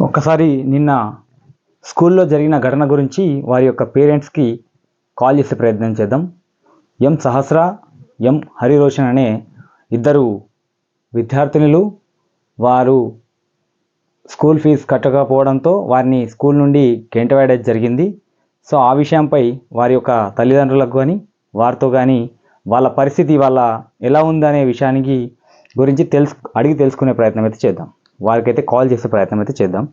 ఒక్కసారి నిన్న స్కూల్లో జరిగిన ఘటన గురించి వారి యొక్క పేరెంట్స్కి కాల్ చేసే ప్రయత్నం చేద్దాం. ఎం సహస్ర, ఎం హరిరోషన్ అనే ఇద్దరు విద్యార్థినులు వారు స్కూల్ ఫీజు కట్టకపోవడంతో వారిని స్కూల్ నుండి గెంటవేయడం జరిగింది. సో ఆ విషయంపై వారి యొక్క తల్లిదండ్రులకు కానీ వారితో కానీ వాళ్ళ పరిస్థితి వాళ్ళ ఎలా ఉందనే విషయానికి గురించి అడిగి తెలుసుకునే ప్రయత్నం అయితే చేద్దాం. వారికైతే కాల్ చేసే ప్రయత్నం అయితే చేద్దాం.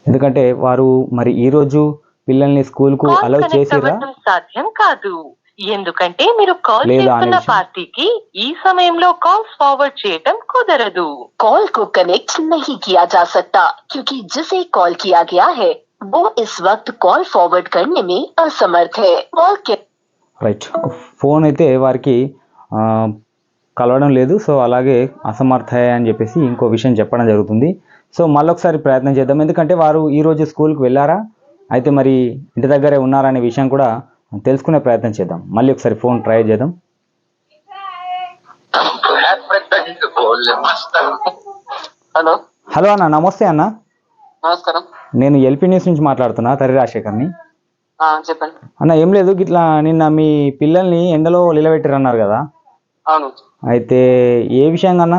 ఎందుకంటే వారు మరి ఈరోజు పిల్లల్ని స్కూల్కు అలౌ చేసిరా సాధ్యం కాదు, ఎందుకంటే మీరు కాల్ చేస్తున్న పార్టీకి ఈ సమయంలో కాల్స్ ఫార్వర్డ్ చేయటం కుదరదు. కాల్ को कनेक्ट नहीं किया जा सकता क्योंकि जिसे कॉल किया गया है वो इस वक्त कॉल फॉरवर्ड करने में असमर्थ है. రైట్, ఫోన్ అయితే వారికి కలవడం లేదు. సో అలాగే అసమర్థ అని చెప్పేసి ఇంకో విషయం చెప్పడం జరుగుతుంది. సో మళ్ళొకసారి ప్రయత్నం చేద్దాం. ఎందుకంటే వారు ఈరోజు స్కూల్కి వెళ్ళారా, అయితే మరి ఇంటి దగ్గరే ఉన్నారా అనే విషయం కూడా తెలుసుకునే ప్రయత్నం చేద్దాం. మళ్ళీ ఒకసారి ఫోన్ ట్రై చేద్దాం. హలో హలో అన్న, నమస్తే అన్న. నమస్కారం. నేను ఎల్పీ న్యూస్ నుంచి మాట్లాడుతున్నా, తరి రాజశేఖర్ని. చెప్పండి అన్న. ఏం లేదు, ఇట్లా నిన్న మీ పిల్లల్ని ఎండలో నిలబెట్టారు అన్నారు కదా. అవును. అయితే ఏ విషయంగా అన్న?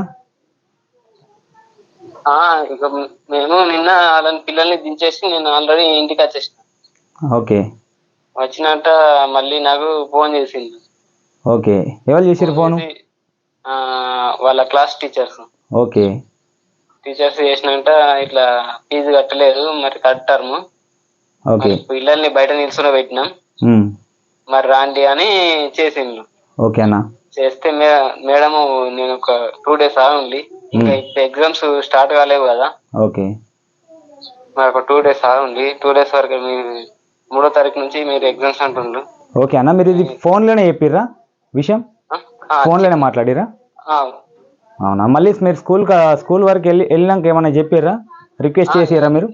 ఇక మేము నిన్న వాళ్ళని పిల్లల్ని దించేసి నేను ఆల్రెడీ ఇంటికి వచ్చేసిన. ఓకే. వచ్చినట్ట మళ్ళీ నాకు ఫోన్ చేసింది. ఓకే, ఎవరు చేసారు ఫోన్? వాళ్ళ క్లాస్ టీచర్స్. ఓకే. టీచర్స్ చేసినట్ట ఇట్లా ఫీజు కట్టలేదు, మరి కట్టారు. ఓకే. పిల్లల్ని బయట నిల్చుని పెట్టినాం, మరి రాండి అని చేసిండ్రు. ఓకే అన్న. చేస్తే మేడం నేను ఒక 2 days ఆగండి, ఇంకా ఇప్పుడు ఎగ్జామ్స్ స్టార్ట్ కాలేవు కదా. ఓకే. మరి ఒక 2 days ఆగండి, 2 days వరకు మీరు 3వ తారీఖు నుంచి మీరు ఎగ్జామ్స్ అంటుండ్రు. ఓకే అన్న, మీరు ఇది ఫోన్లోనే చెప్పిర్రా విషయం? ఫోన్లోనే మాట్లాడిరా? అవునా. మళ్ళీ మీరు స్కూల్ వరకు వెళ్ళినాక ఏమన్నా చెప్పిర్రా, రిక్వెస్ట్ చేసిరా మీరు?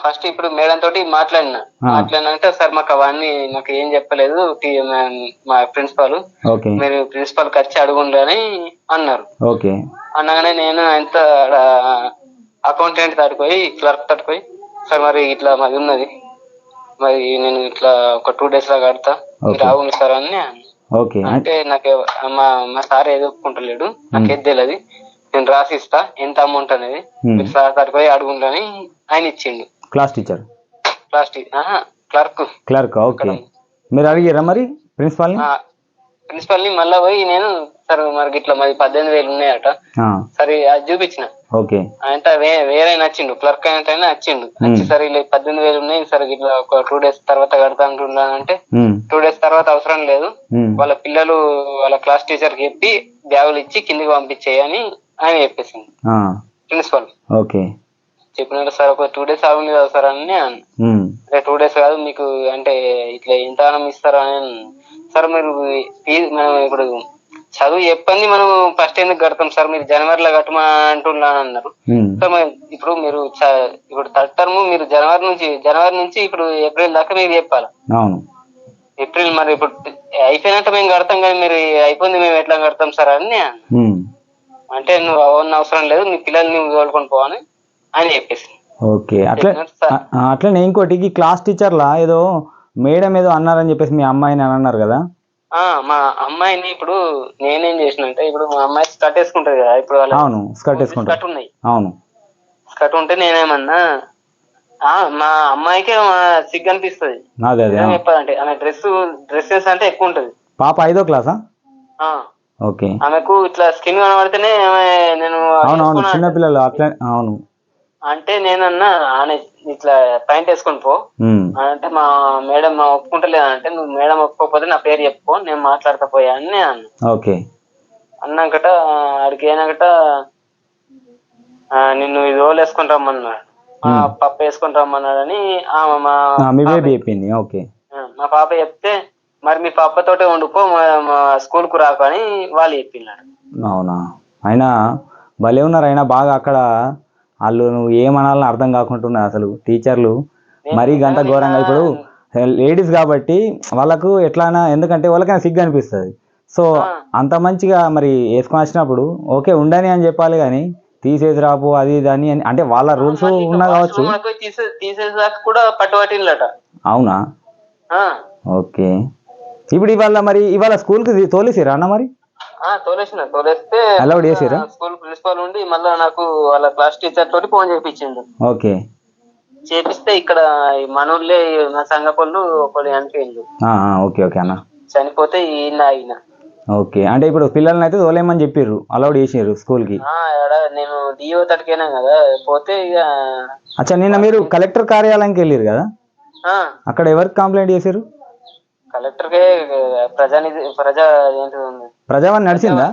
ఫస్ట్ ఇప్పుడు మేడం తోటి మాట్లాడినాక సార్ మాకు అవన్నీ నాకు ఏం చెప్పలేదు మా ప్రిన్సిపాల్, మీరు ప్రిన్సిపాల్ వచ్చి అడుగుండ్రు అని అన్నారు. ఓకే. అనగానే నేను ఎంత అకౌంటెంట్ తడిపోయి క్లర్క్ తడిపోయి సార్ మరి ఇట్లా మాది ఉన్నది, మరి నేను ఇట్లా ఒక 2 days లా కడతా, మీరు ఆగుంది సార్ అని. ఓకే. అంటే నాకు మా సార్ ఏదో ఒప్పుకుంటలేడు, నాకేది తెలియదు, నేను రాసిస్తా ఎంత అమౌంట్ అనేది, మీరు సార్ తడిపోయి అడుగుండ్రని ఆయన ఇచ్చిండు. Class teacher? క్లర్క్. ఓకే. మీరు అడిగారా మరి ప్రిన్సిపల్ ని మళ్ళా పోయి నేను సార్ మరి ఇట్లా మరి 18,000 ఉన్నాయట, సరే అది చూపించిన. ఓకే. అంటే వేరే నచ్చిండు, క్లర్క్ అంటే నచ్చిండు. వచ్చి సరే ఇలా 18,000 ఉన్నాయి, సరే ఇట్లా ఒక 2 days తర్వాత కడతా అంటున్నానంటే 2 days తర్వాత అవసరం లేదు, వాళ్ళ పిల్లలు వాళ్ళ క్లాస్ టీచర్ కి చెప్పి బ్యాగులు ఇచ్చి కిందికి పంపించేయని ఆయన చెప్పేసింది ప్రిన్సిపల్. ఓకే. చెప్పినారు సార్ ఒక 2 days ఆగుంది కదా సార్ అని. అదే 2 days కాదు మీకు అంటే ఇట్లా ఎంత ఇస్తారా అని. సార్ మీరు మనం ఇప్పుడు చదువు చెప్పండి, మనం ఫస్ట్ ఎందుకు కడతాం సార్, మీరు జనవరిలో కట్టమా అంటున్నా అన్నారు. సార్ ఇప్పుడు మీరు ఇప్పుడు థర్డ్ టర్మ్ మీరు జనవరి నుంచి ఇప్పుడు ఏప్రిల్ దాకా మీరు చెప్పాలి. ఏప్రిల్ మరి ఇప్పుడు అయిపోయినట్టు మేము కడతాం కానీ మీరు అయిపోయింది మేము ఎట్లా కడతాం సార్ అని. అంటే నువ్వు అవసరం లేదు, నీ పిల్లల్ని నువ్వు తోలుకొని పోవని అని చెప్పేసి. ఓకే. అట్లనే ఇంకోటి క్లాస్ టీచర్లా ఏదో మేడం ఏదో అన్నారని చెప్పేసి మీ అమ్మాయిని అని అన్నారు కదా. మా అమ్మాయిని ఇప్పుడు నేనేం చేసిన అంటే, ఇప్పుడు మా అమ్మాయి స్కర్ట్ వేసుకుంటది కదా, ఇప్పుడు స్కర్ట్ ఉన్నాయి. అవును, స్కర్ట్ ఉంటే నేనేమన్నా మా అమ్మాయికే సిగ్గు అనిపిస్తుంది చెప్పాలంటే. ఆమె డ్రెస్సెస్ అంటే ఎక్కువ ఉంటది. పాప 5వ క్లాసా? ఓకే. ఆమెకు ఇట్లా స్కిన్ కనబడితేనే నేను చిన్నపిల్లలు అట్లా. అవును. అంటే నేనన్నా ఆమె ఇట్లా ప్యాంట్ వేసుకొని పో అంటే మా మేడం ఒప్పుకుంటలేదంటే, నువ్వు మేడం ఒప్పుకోకపోతే నా పేరు చెప్పుకో నేను మాట్లాడతా పోయా అని అన్నా. ఓకే. అన్నాకట ఆడికి అయినాకట నిన్ను ఇది రోల్ వేసుకొని రమ్మన్నాడు, పప్పు వేసుకొని రమ్మన్నాడని చెప్పింది. ఓకే. మా పాప చెప్తే మరి మీ పాపతోటే వండుకో మా స్కూల్ కు రాకు అని వాళ్ళు చెప్పినారు. అవునా. అయినా భలే ఉన్నారు. అయినా బాగా అక్కడ వాళ్ళు నువ్వు ఏమనాలని అర్థం కాకుంటున్నారు అసలు టీచర్లు. మరీ గంట ఘోరంగా. ఇప్పుడు లేడీస్ కాబట్టి వాళ్ళకు ఎట్లా, ఎందుకంటే వాళ్ళకైనా సిగ్గు అనిపిస్తుంది. సో అంత మంచిగా మరి వేసుకొని వచ్చినప్పుడు ఓకే ఉండని అని చెప్పాలి కానీ తీసేసి రాపు అది ఇది అని అంటే వాళ్ళ రూల్స్ ఉన్నా కావచ్చు. తీసేసాక కూడా పట్టుబట్టిందట. అవునా? ఓకే. ఇప్పుడు ఇవాళ స్కూల్కి తోలేసిరా అన్న మరి? తోలేస్తే అలౌడ్ చేసిరా? స్కూల్ ప్రిన్సిపల్ ఉండి మళ్ళీ నాకు వాళ్ళ క్లాస్ టీచర్ తోటి ఫోన్ చేయించిండు. ఓకే. చేపిస్తే ఇక్కడ మన ఊళ్ళే మా సంగపల్లు ఒకటి చనిపోయింది. ఓకే ఓకే అన్న. చనిపోతే ఈయన. ఓకే. అంటే ఇప్పుడు పిల్లల్ని అయితే తోలేమని చెప్పిర్రు, అలౌడ్ చేసిర్రు స్కూల్ కి. నేను డిఓ తడికైనా కదా పోతే ఇక. అచ్చా, నిన్న మీరు కలెక్టర్ కార్యాలయానికి వెళ్ళారు కదా, అక్కడ ఎవరికి కంప్లైంట్ చేశారు? కలెక్టర్ కే. ప్రజావాణి నడిచిందా?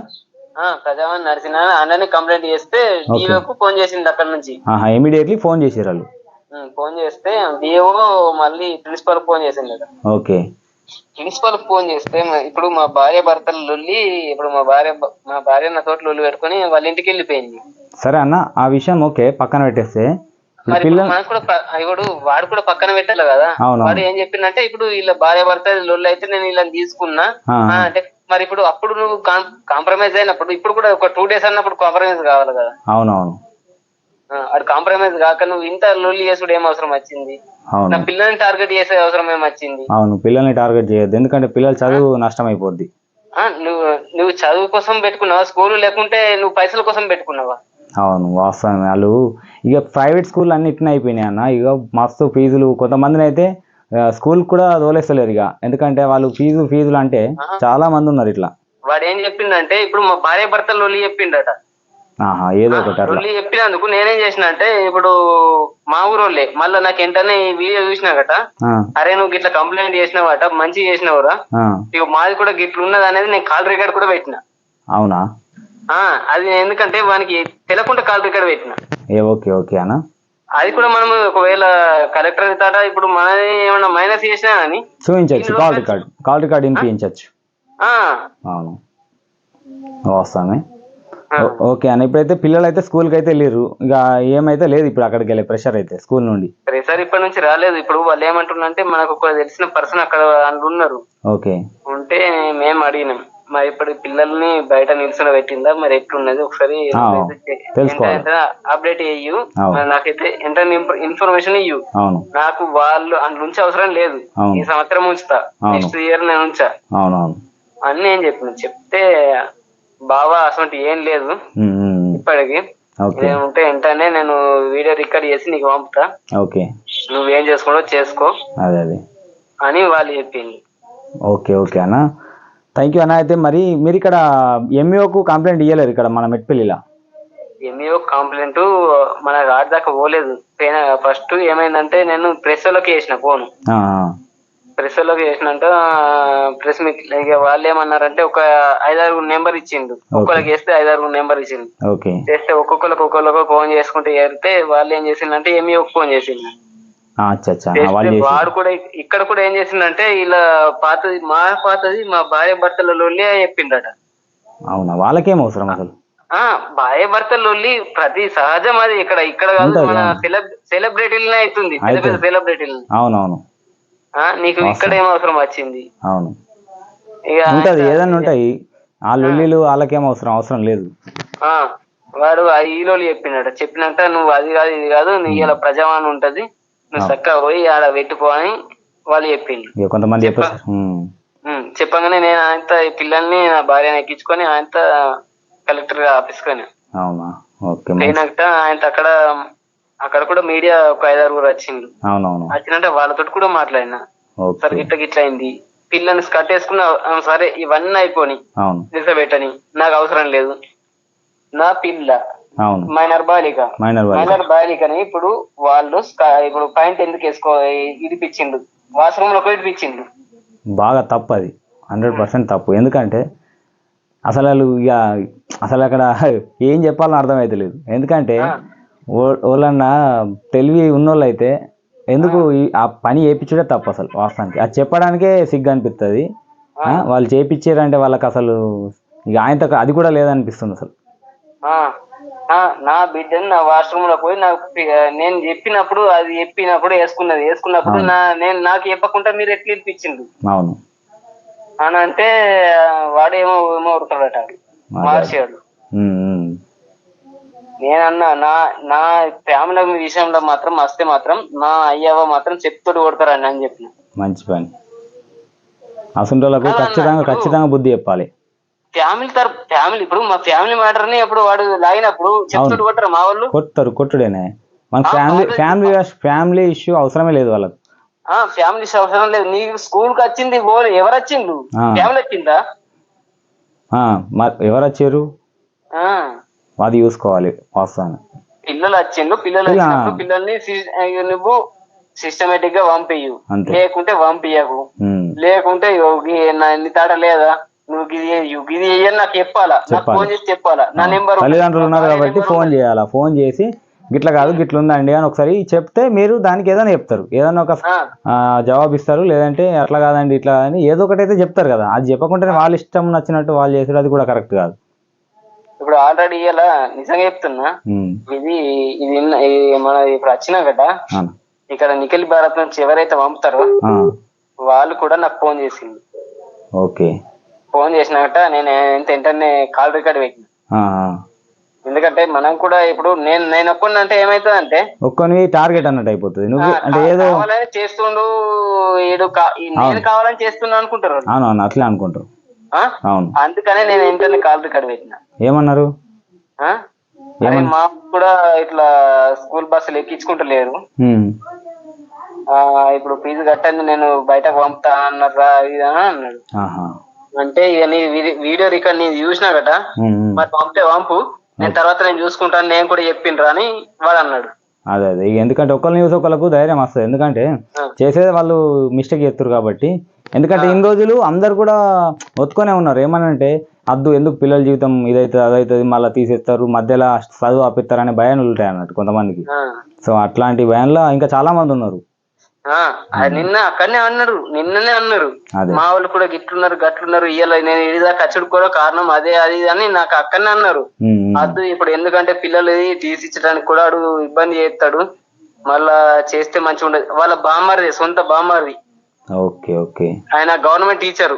ప్రజావాణి నడిచిన అన్నని కంప్లైంట్ చేస్తే డిఓకు ఫోన్ చేసింది అక్కడ నుంచి. ఇమీడియట్లీ ఫోన్ చేశారు వాళ్ళు. ఫోన్ చేస్తే డిఓ మళ్ళీ ప్రిన్సిపల్ ఫోన్ చేసింది. ఓకే. ప్రిన్సిపల్ ఫోన్ చేస్తే ఇప్పుడు మా భార్య భర్తలు లొల్లి, ఇప్పుడు మా భార్య నా తోట లొల్లి పెట్టుకుని వాళ్ళ ఇంటికి వెళ్ళిపోయింది. సరే అన్న, ఆ విషయం ఓకే పక్కన పెట్టేస్తే మనకు కూడా ఇప్పుడు వాడు కూడా పక్కన పెట్టాలి కదా. వాడు ఏం చెప్పిందంటే ఇప్పుడు వీళ్ళ భార్య భర్త లొల్లి అయితే నేను ఇలా తీసుకున్నా అంటే మరి ఇప్పుడు అప్పుడు నువ్వు కాంప్రమైజ్ అయినప్పుడు ఇప్పుడు కూడా ఒక 2 days అన్నప్పుడు కాంప్రమైజ్ కావాలి కదా. అవునవును. అది కాంప్రమైజ్ కాక నువ్వు ఇంత లొల్లి చేసుడు ఏం అవసరం వచ్చింది? నా పిల్లల్ని టార్గెట్ చేసే అవసరం ఏమొచ్చింది? అవును, పిల్లల్ని టార్గెట్ చేయొద్దు, ఎందుకంటే పిల్లల చదువు నష్టం అయిపోద్ది. నువ్వు చదువు కోసం పెట్టుకున్నావా స్కూల్, లేకుంటే నువ్వు పైసల కోసం పెట్టుకున్నావా? అవును, వాస్తవం. వాళ్ళు ఇక ప్రైవేట్ స్కూల్ అన్ని ఇట్లా అయిపోయినాయి అన్న. ఇక మస్తు ఫీజులు, కొంతమందిని అయితే స్కూల్ కూడా తోలేస్తలేరు ఇక, ఎందుకంటే వాళ్ళు ఫీజులు అంటే చాలా మంది ఉన్నారు ఇట్లా. వాడు ఏం చెప్పిందంటే ఇప్పుడు మా భార్య భర్తలు లొల్లి చెప్పిండట. ఏదో ఒకటి లొల్లి చెప్పినందుకు నేనేం చేసిన అంటే ఇప్పుడు మా ఊరోళ్ళే మళ్ళీ నాకు వెంటనే వీడియో చూసినాకట, అరే నువ్వు గిట్లా కంప్లైంట్ చేసినావట, మంచిగా చేసినావురా, ఇక మాది కూడా గిట్ల ఉన్నది అనేది నేను కాల్ రికార్డ్ కూడా పెట్టిన. అవునా? అది ఎందుకంటే వానికి తెలకుండా కాల్ రికార్డ్ పెట్టిన. ఓకే ఓకే అన్న. అది కూడా మనం ఒకవేళ కలెక్టర్ తాట ఇప్పుడు మనది ఏమన్నా మైనస్ చేసినా అని చూపించచ్చు, కాల్ రికార్డ్ వినిపించచ్చు. అవును, వస్తామే. ఓకే అన్న. ఇప్పుడైతే పిల్లలు అయితే స్కూల్ కి అయితే వెళ్ళారు, ఇక ఏమైతే లేదు ఇప్పుడు అక్కడికి వెళ్ళే ప్రెషర్ అయితే స్కూల్ నుండి. ప్రెషర్ ఇప్పటి నుంచి రాలేదు. ఇప్పుడు వాళ్ళు ఏమంటున్నారంటే మనకు ఒక తెలిసిన పర్సన్ అక్కడ ఉన్నారు. ఓకే. ఉంటే మేము అడిగినాం మరి ఇప్పుడు పిల్లల్ని బయట నిల్చుని పెట్టిందా మరి ఎట్లున్నది ఒకసారి అప్డేట్ చెయ్యు, మరి నాకైతే ఎంత ఇన్ఫర్మేషన్ ఇయ్యు. నాకు వాళ్ళు అందు నుంచి అవసరం లేదు, ఈ సంవత్సరం ఉంచుతా, నెక్స్ట్ ఇయర్ నేను ఉంచా అని నేను చెప్తే బావా అసలు ఏం లేదు ఇప్పటికి, ఉంటే వెంటనే నేను వీడియో రికార్డ్ చేసి నీకు పంపుతా, నువ్వేం చేసుకోవడో చేసుకో అని వాళ్ళు చెప్పింది. ఓకే ఓకే అన్న, థ్యాంక్ యూ అన్న. అయితే మరి మీరు ఇక్కడ ఎంఈఓకు కంప్లైంట్ ఇవ్వలేరు ఇక్కడ మన మెట్పల్లిలో? ఎంఈఓ కంప్లైంట్ మన రాడ్ దాకా పోలేదు. ఫస్ట్ ఏమైందంటే నేను ప్రెస్ లోకి వేసిన ఫోన్, ప్రెస్ లోకి వేసినాక ప్రెస్ మీట్ వాళ్ళు ఏమన్నారంటే ఒక 5-6 నెంబర్ ఇచ్చిండు, ఒక్కొక్కరికి వేస్తే 5-6 నెంబర్ ఇచ్చిండు. చేస్తే ఒక్కొక్కరికి ఫోన్ చేసుకుంటే ఏరితే వాళ్ళు ఏం చేసిందంటే ఎంఈఓకి ఫోన్ చేసిండు. వాడు కూడా ఇక్కడ కూడా ఏం చేసిందంటే ఇలా పాతది మా భార్య భర్తల లొల్లి చెప్పిండట. అవునా? వాళ్ళకేం అవసరం అసలు? భార్య భర్తల లొల్లి ప్రతి సహజం, అది ఇక్కడ కాదు, మన సెలబ్రిటీలనే అవుతుంది, పెద్ద పెద్ద సెలబ్రిటీలు. అవునవును. నీకు ఇక్కడ ఏం అవసరం వచ్చింది? అవును, ఉంటది, ఏదన్నా ఉంటాయి ఆ లొల్లిలు, వాళ్ళకేం అవసరం లేదు. వాడు ఈ లొల్లి చెప్పినాక నువ్వు అది కాదు ఇది కాదు, నీ ఇలా ప్రజావాణి ఉంటది, నువ్వు చక్కగా పోయి ఆడ పెట్టుకో అని వాళ్ళు చెప్పిండు. కొంతమంది చెప్పగానే నేను ఆయనత పిల్లల్ని నా భార్యను ఎక్కించుకొని ఆయనత కలెక్టర్ ఆఫీస్ కొని అయినాక ఆయన అక్కడ కూడా మీడియా ఒక 5-6 వచ్చింది. వచ్చినంటే వాళ్ళతో కూడా మాట్లాడినా, సరే గిట్ల అయింది, పిల్లని కట్టేసుకున్నా సరే ఇవన్నీ అయిపోయి నిలబెట్టని, నాకు అవసరం లేదు, నా పిల్ల మైనర్ బాలికని ఇప్పుడు వాళ్ళు ఇప్పుడు పాయింట్ ఎందుకు ఇడిపించిండు, వాష్రూమ్ లో ఇడిపించిండు. బాగా తప్పు, అది 100% తప్పు. ఎందుకంటే అసలు అక్కడ ఏం చెప్పాలని అర్థమైతలేదు. ఎందుకంటే వాళ్ళన్నా తెలివి ఉన్నోళ్ళు అయితే ఎందుకు ఆ పని చేయించుడే తప్పు అసలు వాస్తవానికి. అది చెప్పడానికే సిగ్గు అనిపిస్తుంది. వాళ్ళు చేయించారంటే వాళ్ళకి అసలు ఇక ఆయనతో అది కూడా లేదనిపిస్తుంది అసలు. నా బిడ్డను నా వాష్రూమ్ లో పోయి నేను చెప్పినప్పుడు వేసుకున్నప్పుడు నాకు చెప్పకుండా మీరు ఎట్లా ఇప్పించిండు? అవును, అని అంటే వాడు ఏమో ఏమో ఉడతాడట మార్చాడు. నేనన్నా నా ఫ్యామిలీ విషయంలో మాత్రం వస్తే మాత్రం మా అయ్యవ మాత్రం చెప్తోడు కొడతారండి అని చెప్పిన. మంచి పని. అసలు ఖచ్చితంగా బుద్ధి చెప్పాలి. ఫ్యామిలీ ఇప్పుడు మా ఫ్యామిలీ మ్యాటర్ ని అప్పుడు వాడు లాగినప్పుడు చెప్తోడు కొట్టరు మా వాళ్ళు. కొట్టుడేనే మన ఫ్యామిలీ ఇష్యూ అవసరమే లేదు వాళ్ళకి. ఫ్యామిలీ ఇష్యూ అవసరం లేదు. నీకు స్కూల్ కి వచ్చింది ఎవరు వచ్చిండు? ఫ్యామిలీ వచ్చిందా? ఎవరు వచ్చారు అది చూసుకోవాలి. వాస్తవాన్ని పిల్లలు వచ్చిండు. పిల్లలు వచ్చినప్పుడు పిల్లల్ని నువ్వు సిస్టమేటిక్ గా పంపియ్యు, లేకుంటే పంపియ్యకు. లేకుంటే నీ తాట లేదా నువ్వు గిది అయ్యని నాకు చెప్పాలా, నాకు ఫోన్ చేసి చెప్పాలా. నా నెంబర్ తల్లిదండ్రులు ఉన్నారు కాబట్టి ఫోన్ చేయాలా, ఫోన్ చేసి గిట్లా కాదు గిట్ల ఉందండి అని ఒకసారి చెప్తే మీరు దానికి ఏదైనా చెప్తారు, ఏదైనా ఒక జవాబు ఇస్తారు. లేదంటే అట్లా కాదండి ఇట్లా అని ఏదో ఒకటి అయితే చెప్తారు కదా. అది చెప్పకుంటే వాళ్ళ ఇష్టం నచ్చినట్టు వాళ్ళు చేసారు, అది కూడా కరెక్ట్ కాదు. ఇప్పుడు ఆల్రెడీ ఇలా నిజంగా చెప్తున్నా, ఇది ఇది మన ఇప్పుడు వచ్చినా కదా ఇక్కడ నిఖిల్ భారత్ నుంచి ఎవరైతే పంపుతారో వాళ్ళు కూడా నాకు ఫోన్ చేసింది. ఓకే, ఫోన్ చేసినాక నేను వెంటనే కాల్ రికార్డ్ పెట్టిన. ఎందుకంటే మనం కూడా ఇప్పుడు నేను ఒక్కడిని అంటే ఏమైతుంది అంటే ఒక్కని టార్గెట్ అన్నట్టు అయిపోతుంది. నువ్వు అంటే ఏదో కావాలని చేస్తుండు, నేను కావాలని చేస్తున్నా అనుకుంటారు. అవునవును, అట్లే అనుకుంటారు. అవును, అందుకనే నేను వెంటనే కాల్ రికార్డ్ పెట్టిన. ఏమన్నారు? మా కూడా ఇట్లా స్కూల్ బస్సులు ఎక్కించుకుంటలేరు, ఇప్పుడు ఫీజు కట్టండి నేను బయటకు పంపుతా అన్నారా ఇది అని అన్నాడు. అంటే ఇక నీ వీడియో రికార్డ్ నేను చూసినా కదా, మరి పంపితే పంపు, నేను తర్వాత నేను చూసుకుంటాను, నేను కూడా చెప్పిండ్రా అని వాడు అన్నాడు. అదే ఎందుకంటే ఒకళ్ళని చూసి ఒకళ్ళకు ధైర్యం వస్తుంది. ఎందుకంటే చేసేది వాళ్ళు మిస్టేక్ చేస్తారు కాబట్టి. ఎందుకంటే ఇన్ని రోజులు అందరు కూడా ఒత్తుకొనే ఉన్నారు. ఏమనంటే అద్దు ఎందుకు పిల్లల జీవితం ఇదైతుంది అదైతుంది మళ్ళీ తీసేస్తారు, మధ్యలో చదువు ఆపిస్తారు అనే భయాలు ఉంటాయి అన్నట్టు కొంతమందికి. సో అట్లాంటి భయంలో ఇంకా చాలా మంది ఉన్నారు. నిన్న అక్కడనే అన్నారు, నిన్ననే అన్నారు మా వాళ్ళు కూడా గిట్లున్నారు గట్లున్నారు, ఇయ్యాల నేను ఇదిదా ఖర్చుడు కూడా కారణం అదే అది అని నాకు అక్కడనే అన్నారు. అద్దు ఇప్పుడు ఎందుకంటే పిల్లలు తీసిచ్చడానికి కూడా అడు ఇబ్బంది చేస్తాడు, మళ్ళా చేస్తే మంచిగా ఉండదు. వాళ్ళ బామ్మరిది, సొంత బామ్మరిది. ఓకే ఓకే, ఆయన గవర్నమెంట్ టీచరు,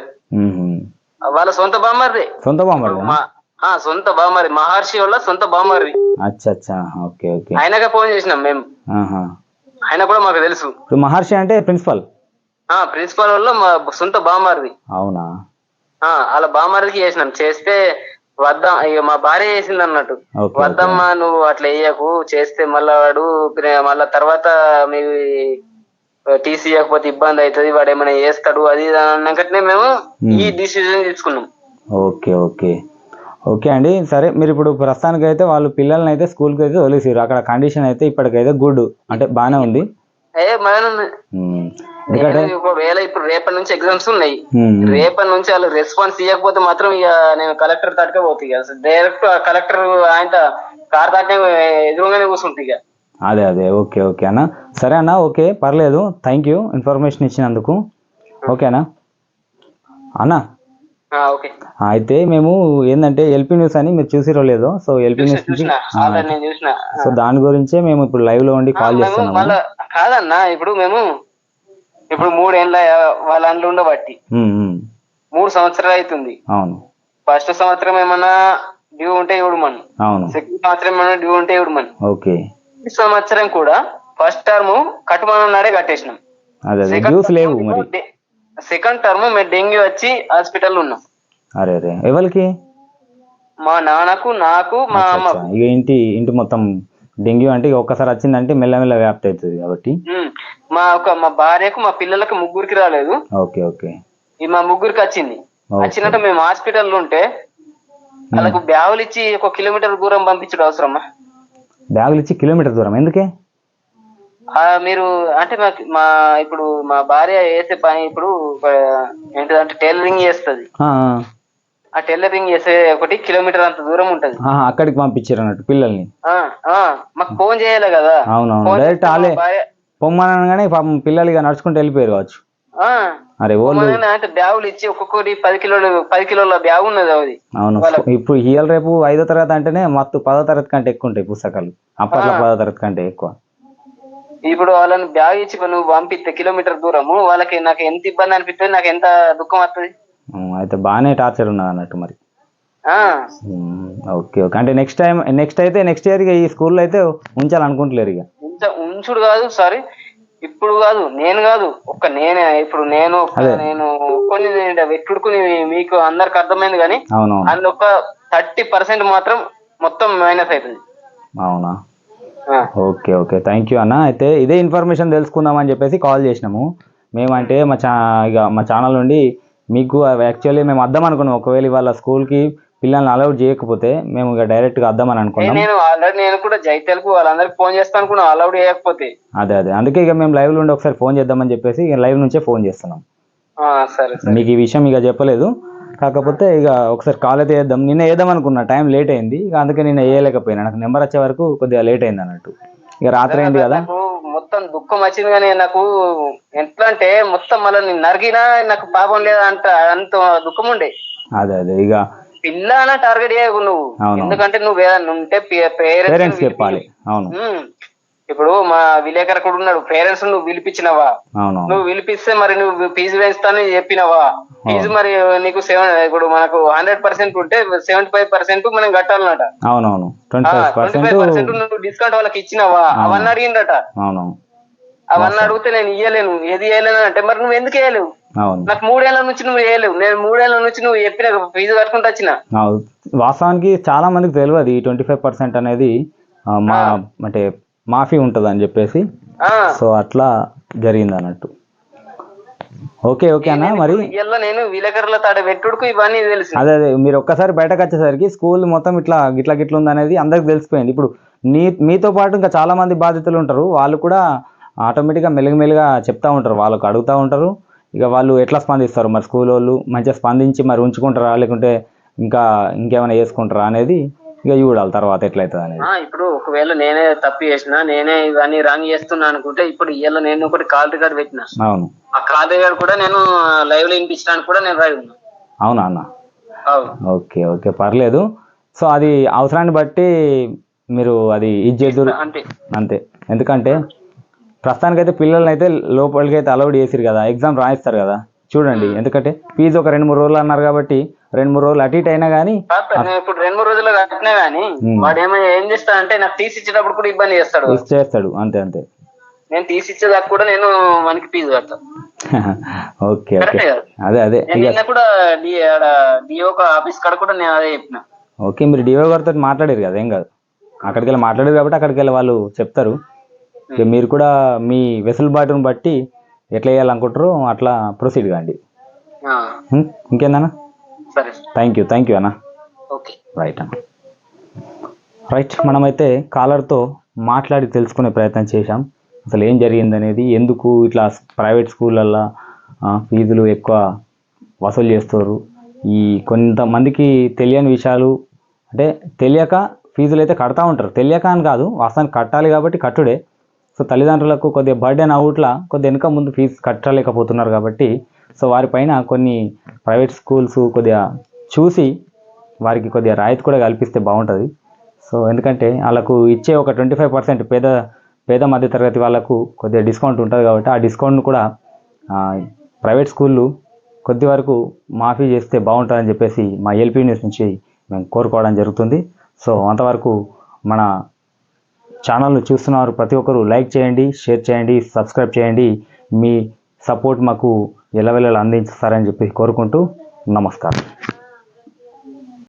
వాళ్ళ సొంత బామ్మరిది. సొంత బామ్మరిది సొంత బామ్మరి మహర్షి వాళ్ళ సొంత బామ్మరిది. ఆయనగా ఫోన్ చేసినాం మేము, ఆయన కూడా మాకు తెలుసు. మహర్షి అంటే ప్రిన్సిపల్ వల్ల మా సొంత బామ్మరిది. అవునా? వాళ్ళ బామ్మరిదికి చేసినాం. చేస్తే వద్దాం ఇక మా భార్య చేసింది అన్నట్టు, వద్దమ్మా నువ్వు అట్లా వేయకు, చేస్తే మళ్ళా వాడు మళ్ళా తర్వాత మీ టీసీ ఇవ్వకపోతే ఇబ్బంది అవుతుంది, వాడు ఏమైనా చేస్తాడు అది అన్నకనే మేము ఈ డిసిజన్ తీసుకున్నాం. ఓకే ఓకే ఓకే అండి, సరే. మీరు ఇప్పుడు ప్రస్తుతానికి అయితే వాళ్ళు పిల్లల్ని అయితే స్కూల్కి అయితే వదిలేసారు. అక్కడ కండిషన్ అయితే ఇప్పటికైతే గుడ్, అంటే బాగానే ఉంది. ఒకవేళ ఇప్పుడు రేపటి నుంచి ఎగ్జామ్స్ ఉన్నాయి, రేపటి నుంచి వాళ్ళు రెస్పాన్స్ ఇవ్వకపోతే మాత్రం ఇక నేను కలెక్టర్ దాటికే పోతాయి. డైరెక్ట్ కలెక్టర్ ఆయన కార్ దాటే ఎదురుగానే కూర్చుంటాయి ఇక. అదే ఓకే ఓకే అన్న, సరే అన్న, ఓకే పర్లేదు, థ్యాంక్ యూ ఇన్ఫర్మేషన్ ఇచ్చినందుకు. ఓకేనా అన్న? అయితే మేము ఏంటంటే ఎల్పీ న్యూస్ అని మీరు చూసిరో లేదో, సో ఎల్పీ న్యూస్ సో దాని గురించే మేము ఇప్పుడు లైవ్ లో ఉండి కాల్ చేస్తున్నాము. కాదన్నా ఇప్పుడు మేము ఇప్పుడు 3 ఏళ్ళ వాళ్ళ అందులో ఉండబట్టి 3 సంవత్సరాలు అవుతుంది. అవును, ఫస్ట్ సంవత్సరం ఏమన్నా డ్యూ ఉంటే ఇవ్వమని, అవును, సెకండ్ సంవత్సరం ఏమన్నా డ్యూ ఉంటే ఇవ్వమని. ఓకే, ఈ సంవత్సరం కూడా ఫస్ట్ టర్మ్ కట్టుమన్నాడే కట్టేసినాం. సెకండ్ టర్మ్ మేము డెంగ్యూ వచ్చి హాస్పిటల్ ఉన్నాం. అరే ఎవరికి? మా నాన్నకు, నాకు, మా అమ్మ. ఇక ఇంటి మొత్తం డెంగ్యూ అంటే ఒక్కసారి వచ్చిందంటే మెల్లమెల్ల వ్యాప్తి అవుతుంది కాబట్టి మా భార్యకు మా పిల్లలకు ముగ్గురికి రాలేదు. ఓకే ఓకే, ఈ మా ముగ్గురికి వచ్చింది. వచ్చినట్టు మేము హాస్పిటల్లో ఉంటే వాళ్ళకు బ్యాగులు ఇచ్చి 1 కిలోమీటర్ దూరం పంపించడం అవసరమా? బ్యాగులు ఇచ్చి కిలోమీటర్ దూరం ఎందుకే? మీరు అంటే మా ఇప్పుడు మా భార్య చేసే పని ఇప్పుడు ఏంటిదంటే టైలరింగ్ చేస్తుంది. ఆ టైలరింగ్ చేసే 1 కిలోమీటర్ అంత దూరం ఉంటది. అక్కడికి పంపించారు అన్నట్టు పిల్లల్ని. మాకు ఫోన్ చేయాలి కదా. అవునవును, డైరెక్ట్ ఆలే పొమ్మనగానే పాపం పిల్లలు ఇక నడుచుకుంటూ వెళ్ళిపోయారు కావచ్చు. అరే అంటే బ్యాగులు ఇచ్చి ఒక్కొక్కటి 10 కిలోల బ్యాగ్ ఉన్నది అది. అవును, ఇప్పుడు ఇవాళ రేపు 5వ తరగతి అంటేనే మొత్తం 10వ తరగతి కంటే ఎక్కువ ఉంటాయి పుస్తకాలు. అప్పట్లో 10వ తరగతి కంటే ఎక్కువ. ఇప్పుడు వాళ్ళని బ్యాగ్ ఇచ్చి నువ్వు పంపిస్తే కిలోమీటర్ దూరము వాళ్ళకి నాకు ఎంత ఇబ్బంది అనిపిస్తుంది, నాకు ఎంత దుఃఖం వస్తుంది. అయితే బాగానే టార్చర్ ఉన్నది అన్నట్టు మరి. ఆ, ఓకే ఓకే. అంటే నెక్స్ట్ ఇయర్ ఇక ఈ స్కూల్లో అయితే ఉంచాలనుకుంటలేరు ఇక. ఉంచుడు కాదు సారీ, ఇప్పుడు కాదు, నేను కాదు, నేనే ఇప్పుడు నేను కొన్ని పెట్టుకుని మీకు అందరికి అర్థమైంది కానీ అవునవును. అందులో ఒక 30% మాత్రం మొత్తం మైనస్ అవుతుంది. అవునా, ఓకే ఓకే. థ్యాంక్ యూ అన్న. అయితే ఇదే ఇన్ఫర్మేషన్ తెలుసుకుందామని చెప్పేసి కాల్ చేసినాము. మేమంటే మా ఛానల్ నుండి మీకు యాక్చువల్లీ మేము వద్దాం అనుకున్నాం. ఒకవేళ ఇవాళ స్కూల్కి పిల్లల్ని అలౌట్ చేయకపోతే మేము ఇక డైరెక్ట్గా వద్దామని అనుకున్నాం. నేను కూడా జైత్యాలకు వాళ్ళందరికి ఫోన్ చేస్తాను అనుకున్నా, అలౌడ్ చేయకపోతే. అదే అందుకే ఇక మేము లైవ్లో ఉండి ఒకసారి ఫోన్ చేద్దామని చెప్పేసి ఇక లైవ్ నుంచే ఫోన్ చేస్తున్నాం. సరే మీకు ఈ విషయం ఇక చెప్పలేదు, కాకపోతే ఇక ఒకసారి కాల్ అయితే వేద్దాం. నిన్న వేద్దాం అనుకున్నా, టైం లేట్ అయింది, ఇక అందుకే నిన్న వేయలేకపోయినా. నాకు నెంబర్ వచ్చే వరకు కొద్దిగా లేట్ అయింది అన్నట్టు. ఇక రాత్రి అయింది కదా. మొత్తం దుఃఖం వచ్చింది కానీ నాకు ఎట్లా అంటే మొత్తం మళ్ళీ నేను నరిగినా నాకు పాపం లేదా అంత దుఃఖం ఉండే. అదే ఇక పిల్లన టార్గెట్ చేయకు నువ్వు, ఎందుకంటే నువ్వు ఏదన్నా ఉంటే పేరెంట్స్ చెప్పాలి. అవును, ఇప్పుడు మా విలేకరు కూడా ఉన్నాడు, పేరెంట్స్ నువ్వు పిలిపించినవా? నువ్వు పిలిపిస్తే మరి నువ్వు ఫీజు వేస్తాను చెప్పినవా? ఫీజు మరి నీకు ఇప్పుడు మనకు 100% ఉంటే 75% మనం కట్టాలన్నట. అవునవును, 25% నువ్వు డిస్కౌంట్ వాళ్ళకి ఇచ్చినవా? అవన్నీ అడిగిందట. అవన్నీ అడిగితే నేను ఇయ్యలేను, ఏది ఇయ్యలేను అంటే మరి నువ్వు ఎందుకు వేయలేవు? నాకు 3 ఏళ్ల నుంచి నువ్వు వేయలేవు, నేను 3 ఏళ్ల నుంచి నువ్వు చెప్పిన ఫీజు కట్టుకుంటూ వచ్చిన. వాస్తవానికి చాలా మందికి తెలియదు ఈ 25% అనేది అంటే మాఫీ ఉంటుంది అని చెప్పేసి. సో అట్లా జరిగింది అన్నట్టు. ఓకే అన్న. మరి నేను విలేకరుల తాడ పెట్టుడుకు ఇవన్నీ తెలుసు. అదే మీరు ఒక్కసారి బయటకు వచ్చేసరికి స్కూల్ మొత్తం ఇట్లా గిట్ల ఉంది అనేది అందరికి తెలిసిపోయింది. ఇప్పుడు మీతో పాటు ఇంకా చాలా మంది బాధితులు ఉంటారు, వాళ్ళు కూడా ఆటోమేటిక్గా మెల్లగా చెప్తా ఉంటారు, వాళ్ళకు అడుగుతూ ఉంటారు. ఇక వాళ్ళు ఎట్లా స్పందిస్తారు మరి, స్కూల్ వాళ్ళు మంచిగా స్పందించి మరి ఉంచుకుంటారా లేకుంటే ఇంకేమైనా చేసుకుంటారా అనేది ఇక చూడాలి తర్వాత ఎట్లయితుంది అనేది. ఇప్పుడు ఒకవేళ నేనే తప్పు చేసినా, నేనే ఇవన్నీ రాంగ్ చేస్తున్నా అనుకుంటే ఇప్పుడు ఇవాళ నేను ఒకటి కాల్ రికార్డ్ పెట్టిన. అవును, ఆ కాల్ రికార్డ్ కూడా నేను లైవ్ లో వినిపించడానికి కూడా నేను రాయి ఉన్నా. అవునా అన్న? ఓకే పర్లేదు. సో అది అవసరాన్ని బట్టి మీరు అది ఇచ్చేద్దరు అంతే. ఎందుకంటే ప్రస్తుతానికైతే పిల్లల్ని అయితే లోపలికి అయితే అలౌడ్ చేసిరు కదా, ఎగ్జామ్ రాయిస్తారు కదా చూడండి. ఎందుకంటే ఫీజు ఒక 2-3 రోజులు అన్నారు కాబట్టి 2-3 రోజులు అటు ఇటు అయినా కానీ ఇప్పుడు 2-3 రోజులు కట్టినా కానీ వాడు ఏం చేస్తాడంటే నాకు తీసి ఇచ్చేటప్పుడు కూడా ఇబ్బంది చేస్తాడు. అంతే నేను తీసి ఇచ్చేదాకా కూడా నేను మనకి ఫీజు కడతాను. ఓకే అదే నిన్న కూడా డిఓ ఆఫీస్ కాడ కూడా నేను అదే చెప్పిన. ఓకే, మీరు డిఓ గారితో మాట్లాడారు కదా, ఏం కాదు, అక్కడికి వెళ్ళి మాట్లాడారు కాబట్టి అక్కడికి వెళ్ళి వాళ్ళు చెప్తారు. మీరు కూడా మీ వెసులుబాటును బట్టి ఎట్లా వేయాలనుకుంటారో అట్లా ప్రొసీడ్ కాండి. ఇంకేందన్నా? థ్యాంక్ యూ అన్న. రైట్ మనమైతే కాలర్తో మాట్లాడి తెలుసుకునే ప్రయత్నం చేశాం, అసలు ఏం జరిగిందనేది, ఎందుకు ఇట్లా ప్రైవేట్ స్కూళ్ళల్లో ఫీజులు ఎక్కువ వసూలు చేస్తారు, ఈ కొంతమందికి తెలియని విషయాలు, అంటే తెలియక ఫీజులు అయితే కడతా ఉంటారు, తెలియక అని కాదు, వాస్తవానికి కట్టాలి కాబట్టి కట్టుడే. సో తల్లిదండ్రులకు కొద్దిగా బర్డెన్ అవుట్లా కొద్దిగా వెనక ముందు ఫీజు కట్టలేకపోతున్నారు కాబట్టి సో వారిపైన కొన్ని ప్రైవేట్ స్కూల్స్ కొద్దిగా చూసి వారికి కొద్దిగా రాయితీ కూడా కల్పిస్తే బాగుంటుంది. సో ఎందుకంటే వాళ్ళకు ఇచ్చే ఒక 25% పేద మధ్యతరగతి వాళ్ళకు కొద్దిగా డిస్కౌంట్ ఉంటుంది కాబట్టి ఆ డిస్కౌంట్ను కూడా ప్రైవేట్ స్కూళ్ళు కొద్ది వరకు మాఫీ చేస్తే బాగుంటుందని చెప్పేసి మా ఎల్పీ న్యూస్ నుంచి మేము కోరుకోవడం జరుగుతుంది. సో అంతవరకు మన ఛానల్ను చూస్తున్నారు ప్రతి ఒక్కరూ లైక్ చేయండి, షేర్ చేయండి, సబ్స్క్రైబ్ చేయండి. మీ సపోర్ట్ మాకు ఎల్లవెల్లలా అందించారని చెప్పి కోరుకుంటూ నమస్కారం.